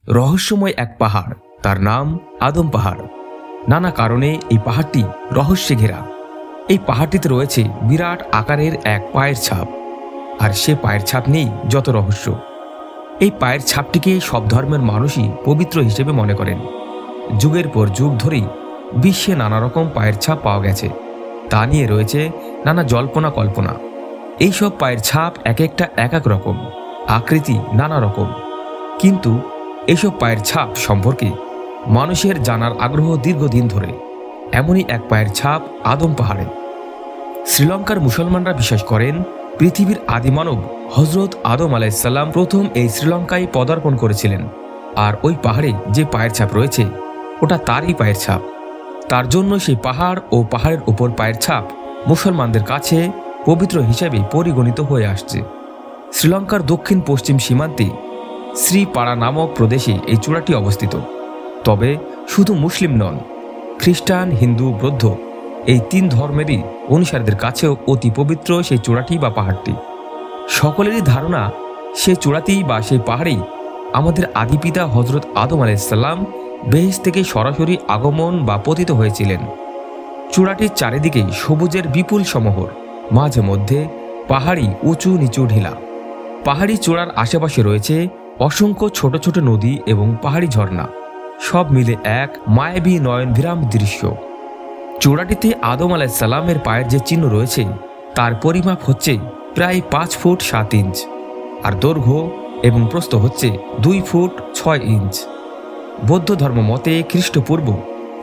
রহস্যময় এক পাহাড়, তার নাম আদম পাহাড়। নানা কারণে এই পাহাড়টি রহস্যে ঘেরা। এই পাহাড়টিতে রয়েছে বিরাট আকারের এক পায়ের ছাপ, আর সে পায়ের ছাপ নেই যত রহস্য। এই পায়ের ছাপটিকে সব ধর্মের মানুষই পবিত্র হিসেবে মনে করেন। যুগের পর যুগ ধরেই বিশ্বে নানা রকম পায়ের ছাপ পাওয়া গেছে, তা নিয়ে রয়েছে নানা জল্পনা কল্পনা। এইসব পায়ের ছাপ এক একটা এক এক রকম, আকৃতি নানা রকম, কিন্তু এইসব পায়ের ছাপ সম্পর্কে মানুষের জানার আগ্রহ দীর্ঘদিন ধরে। এমনই এক পায়ের ছাপ আদম পাহাড়ে। শ্রীলঙ্কার মুসলমানরা বিশ্বাস করেন পৃথিবীর আদিমানব হজরত আদম আলাইসাল্লাম প্রথম এই শ্রীলঙ্কায় পদার্পণ করেছিলেন, আর ওই পাহাড়ে যে পায়ের ছাপ রয়েছে ওটা তারই পায়ের ছাপ। তার জন্য সেই পাহাড় ও পাহাড়ের উপর পায়ের ছাপ মুসলমানদের কাছে পবিত্র হিসেবে পরিগণিত হয়ে আসছে। শ্রীলঙ্কার দক্ষিণ পশ্চিম সীমান্তে শ্রীপাড়া নামক প্রদেশে এই চূড়াটি অবস্থিত। তবে শুধু মুসলিম নন, খ্রিস্টান, হিন্দু, বৌদ্ধ এই তিন ধর্মেরই অনুসারীদের কাছেও অতি পবিত্র সেই চূড়াটি বা পাহাড়টি। সকলেরই ধারণা সেই চূড়াতেই বা সেই পাহাড়েই আমাদের আদিপিতা হজরত আদম আলাইসাল্লাম বেহেশত থেকে সরাসরি আগমন বা পতিত হয়েছিলেন। চূড়াটির চারিদিকে সবুজের বিপুল সমাহার, মাঝে মধ্যে পাহাড়ি উঁচু নিচু ঢিলা। পাহাড়ি চূড়ার আশেপাশে রয়েছে অসংখ্য ছোট ছোট নদী এবং পাহাড়ি ঝর্ণা, সব মিলে এক মায়াবী নয়নভিরাম দৃশ্য। চূড়াটিতে আদম আলাইসাল্লামের পায়ের যে চিহ্ন রয়েছে তার পরিমাপ হচ্ছে প্রায় 5 ফুট 7 ইঞ্চ, আর দৈর্ঘ্য এবং প্রস্থ হচ্ছে 2 ফুট 6 ইঞ্চ। বৌদ্ধ ধর্ম মতে খ্রিস্টপূর্ব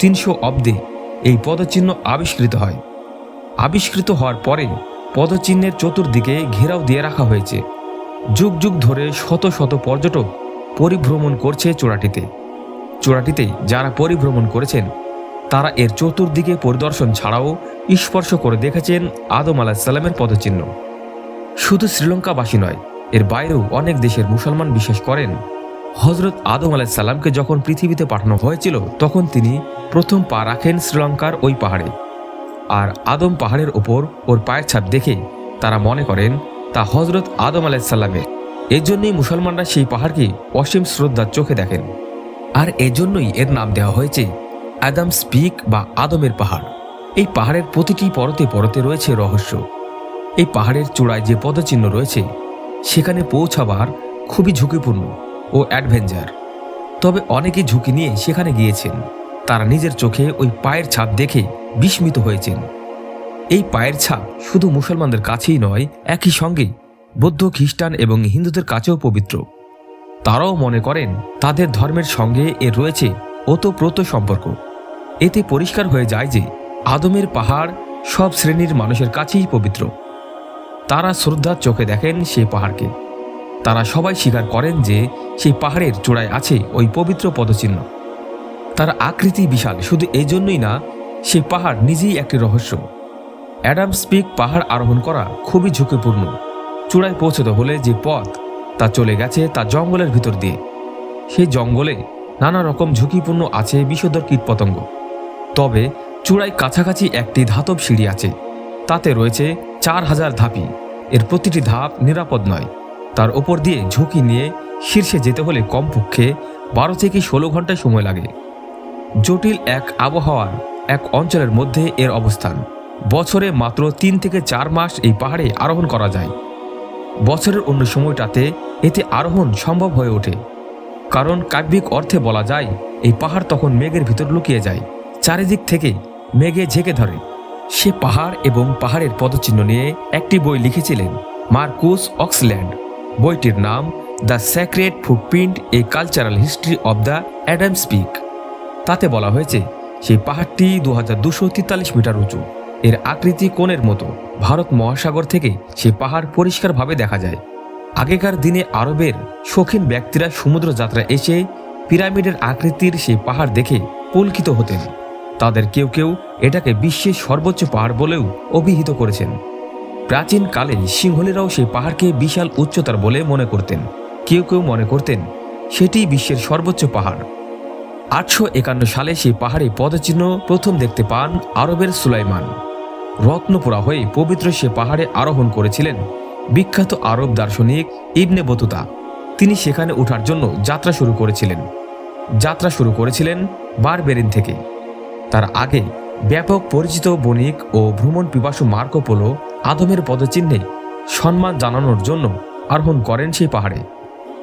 300 অব্দে এই পদচিহ্ন আবিষ্কৃত হয়। আবিষ্কৃত হওয়ার পরে পদচিহ্নের চতুর্দিকে ঘেরাও দিয়ে রাখা হয়েছে। যুগ যুগ ধরে শত শত পর্যটক পরিভ্রমণ করছে চূড়াটিতে যারা পরিভ্রমণ করেছেন তারা এর চতুর্দিকে পরিদর্শন ছাড়াও স্পর্শ করে দেখেছেন আদম আলাইসাল্লামের পদচিহ্ন। শুধু শ্রীলঙ্কাবাসী নয়, এর বাইরেও অনেক দেশের মুসলমান বিশ্বাস করেন হজরত আদম আলাইসাল্লামকে যখন পৃথিবীতে পাঠানো হয়েছিল তখন তিনি প্রথম পা রাখেন শ্রীলঙ্কার ওই পাহাড়ে, আর আদম পাহাড়ের ওপর ওর পায়ের ছাপ দেখে তারা মনে করেন তা হজরত আদম আলাইসাল্লামের। এজন্যই মুসলমানরা সেই পাহাড়কে অসীম শ্রদ্ধার চোখে দেখেন, আর এজন্যই এর নাম দেওয়া হয়েছে আদমস পিক বা আদমের পাহাড়। এই পাহাড়ের প্রতিটি পরতে পরতে রয়েছে রহস্য। এই পাহাড়ের চূড়ায় যে পদচিহ্ন রয়েছে সেখানে পৌঁছাবার খুবই ঝুঁকিপূর্ণ ও অ্যাডভেঞ্চার। তবে অনেকে ঝুঁকি নিয়ে সেখানে গিয়েছেন, তারা নিজের চোখে ওই পায়ের ছাপ দেখে বিস্মিত হয়েছেন। এই পায়ের ছাপ শুধু মুসলমানদের কাছেই নয়, একই সঙ্গে বৌদ্ধ, খ্রিস্টান এবং হিন্দুদের কাছেও পবিত্র। তারাও মনে করেন তাদের ধর্মের সঙ্গে এর রয়েছে ওতপ্রোত সম্পর্ক। এতে পরিষ্কার হয়ে যায় যে আদমের পাহাড় সব শ্রেণীর মানুষের কাছেই পবিত্র। তারা শ্রদ্ধার চোখে দেখেন সেই পাহাড়কে। তারা সবাই স্বীকার করেন যে সেই পাহাড়ের চূড়ায় আছে ওই পবিত্র পদচিহ্ন। তার আকৃতি বিশাল, শুধু এই জন্যই না, সেই পাহাড় নিজেই একটি রহস্য। অ্যাডামস পিক পাহাড় আরোহণ করা খুবই ঝুঁকিপূর্ণ। চূড়ায় পৌঁছতে হলে যে পথ তা চলে গেছে তা জঙ্গলের ভিতর দিয়ে। সেই জঙ্গলে নানা রকম ঝুঁকিপূর্ণ আছে বিষধর কীটপতঙ্গ। তবে চূড়ায় কাছাকাছি একটি ধাতব সিঁড়ি আছে, তাতে রয়েছে 4000 ধাপি। এর প্রতিটি ধাপ নিরাপদ নয়। তার ওপর দিয়ে ঝুঁকি নিয়ে শীর্ষে যেতে হলে কমপক্ষে 12 থেকে 16 ঘন্টা সময় লাগে। জটিল এক আবহাওয়ার এক অঞ্চলের মধ্যে এর অবস্থান। বছরে মাত্র 3 থেকে 4 মাস এই পাহাড়ে আরোহণ করা যায়। বছরের অন্য সময়টাতে এতে আরোহণ সম্ভব হয়ে ওঠে, কারণ কাব্যিক অর্থে বলা যায় এই পাহাড় তখন মেঘের ভিতর লুকিয়ে যায়, চারিদিক থেকে মেঘে ঝেঁকে ধরে। সে পাহাড় এবং পাহাড়ের পদচিহ্ন নিয়ে একটি বই লিখেছিলেন মার্কুস অক্সল্যান্ড। বইটির নাম the sacred footprint, a cultural history of the Adam's Peak. তাতে বলা হয়েছে সেই পাহাড়টি 2243 মিটার উঁচু। এর আকৃতি কোণের মতো। ভারত মহাসাগর থেকে সেই পাহাড় পরিষ্কারভাবে দেখা যায়। আগেকার দিনে আরবের শৌখিন ব্যক্তিরা সমুদ্র যাত্রা এসে পিরামিডের আকৃতির সেই পাহাড় দেখে পুলকিত হতেন। তাদের কেউ কেউ এটাকে বিশ্বের সর্বোচ্চ পাহাড় বলেও অভিহিত করেছেন। প্রাচীনকালে সিংহলীরাও সেই পাহাড়কে বিশাল উচ্চতার বলে মনে করতেন। কেউ কেউ মনে করতেন সেটি বিশ্বের সর্বোচ্চ পাহাড়। 851 সালে সেই পাহাড়ে পদচিহ্ন প্রথম দেখতে পান আরবের সুলাইমান। রত্নপুরা হয়ে পবিত্র সে পাহাড়ে আরোহণ করেছিলেন বিখ্যাত আরব দার্শনিক ইবনে বতুতা। তিনি সেখানে ওঠার জন্য যাত্রা শুরু করেছিলেন বারবেরিন থেকে। তার আগে ব্যাপক পরিচিত বণিক ও ভ্রমণ পিপাসু মার্কো পোলো আদমের পদচিহ্নে সম্মান জানানোর জন্য আরোহণ করেন সেই পাহাড়ে।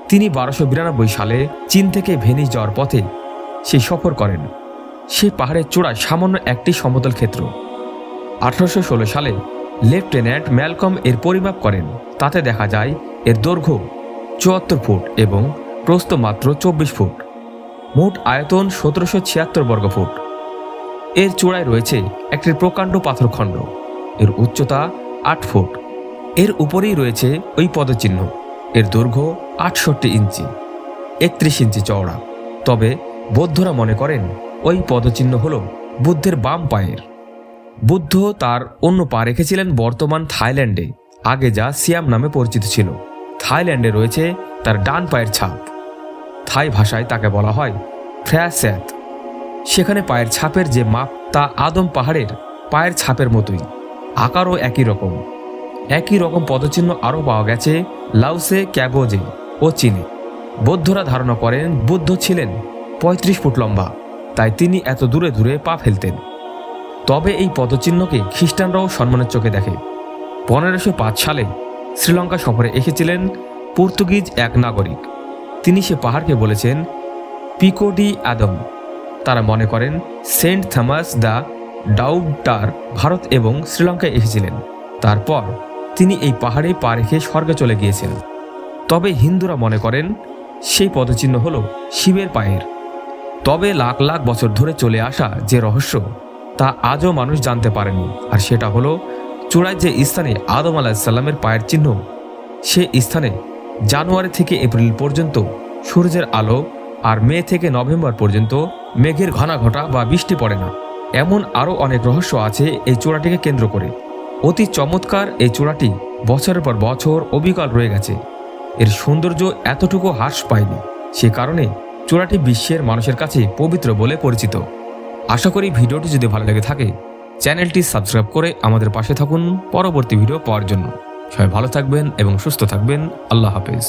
তিনি 1292 সালে চীন থেকে ভেনিস যাওয়ার পথে সেই সফর করেন। সেই পাহাড়ের চূড়ায় সামান্য একটি সমতল ক্ষেত্র। 1816 সালে লেফটেন্যান্ট ম্যালকম এর পরিমাপ করেন। তাতে দেখা যায় এর দৈর্ঘ্য 74 ফুট এবং প্রস্থ মাত্র 24 ফুট। মোট আয়তন 1776 বর্গফুট। এর চূড়ায় রয়েছে একটি প্রকাণ্ড পাথরখণ্ড। এর উচ্চতা 8 ফুট। এর উপরেই রয়েছে ওই পদচিহ্ন। এর দৈর্ঘ্য 68 ইঞ্চি, 31 ইঞ্চি চওড়া। তবে বৌদ্ধরা মনে করেন ওই পদচিহ্ন হল বুদ্ধের বাম পায়ের। বুদ্ধ তার অন্য পা রেখেছিলেন বর্তমান থাইল্যান্ডে, আগে যা সিয়াম নামে পরিচিত ছিল। থাইল্যান্ডে রয়েছে তার ডান পায়ের ছাপ। থাই ভাষায় তাকে বলা হয় ফ্র্যাস্যাত। সেখানে পায়ের ছাপের যে মাপ তা আদম পাহাড়ের পায়ের ছাপের মতোই, আকারও একই রকম পদচিহ্ন আরও পাওয়া গেছে লাওসে, ক্যাবোজে ও চীনে। বৌদ্ধরা ধারণা করেন বুদ্ধ ছিলেন 35 ফুট লম্বা, তাই তিনি এত দূরে দূরে পা ফেলতেন। তবে এই পদচিহ্নকে খ্রিস্টানরাও সম্মানের চোখে দেখে। 1505 সালে শ্রীলঙ্কা সফরে এসেছিলেন পর্তুগিজ এক নাগরিক। তিনি সে পাহাড়কে বলেছেন পিকো ডি আদম। তারা মনে করেন সেন্ট থমাস দ্য ডাউটার ভারত এবং শ্রীলঙ্কায় এসেছিলেন। তারপর তিনি এই পাহাড়ে পা রেখে স্বর্গে চলে গিয়েছেন। তবে হিন্দুরা মনে করেন সেই পদচিহ্ন হল শিবের পায়ের। তবে লাখ লাখ বছর ধরে চলে আসা যে রহস্য তা আজও মানুষ জানতে পারেনি, আর সেটা হলো চূড়ায় যে স্থানে আদম আলাইহিসসালামের পায়ের চিহ্ন, সে স্থানে জানুয়ারি থেকে এপ্রিল পর্যন্ত সূর্যের আলো, আর মে থেকে নভেম্বর পর্যন্ত মেঘের ঘনাঘটা বা বৃষ্টি পড়ে না। এমন আরও অনেক রহস্য আছে এই চূড়াটিকে কেন্দ্র করে। অতি চমৎকার এই চূড়াটি বছরের পর বছর অবিকল রয়ে গেছে। এর সৌন্দর্য এতটুকু হ্রাস পায়নি। সে কারণে চূড়াটি বিশ্বের মানুষের কাছে পবিত্র বলে পরিচিত। আশা করি ভিডিওটি যদি ভালো লেগে থাকে চ্যানেলটি সাবস্ক্রাইব করে আমাদের পাশে থাকুন পরবর্তী ভিডিও পাওয়ার জন্য। সবাই ভালো থাকবেন এবং সুস্থ থাকবেন। আল্লাহ হাফেজ।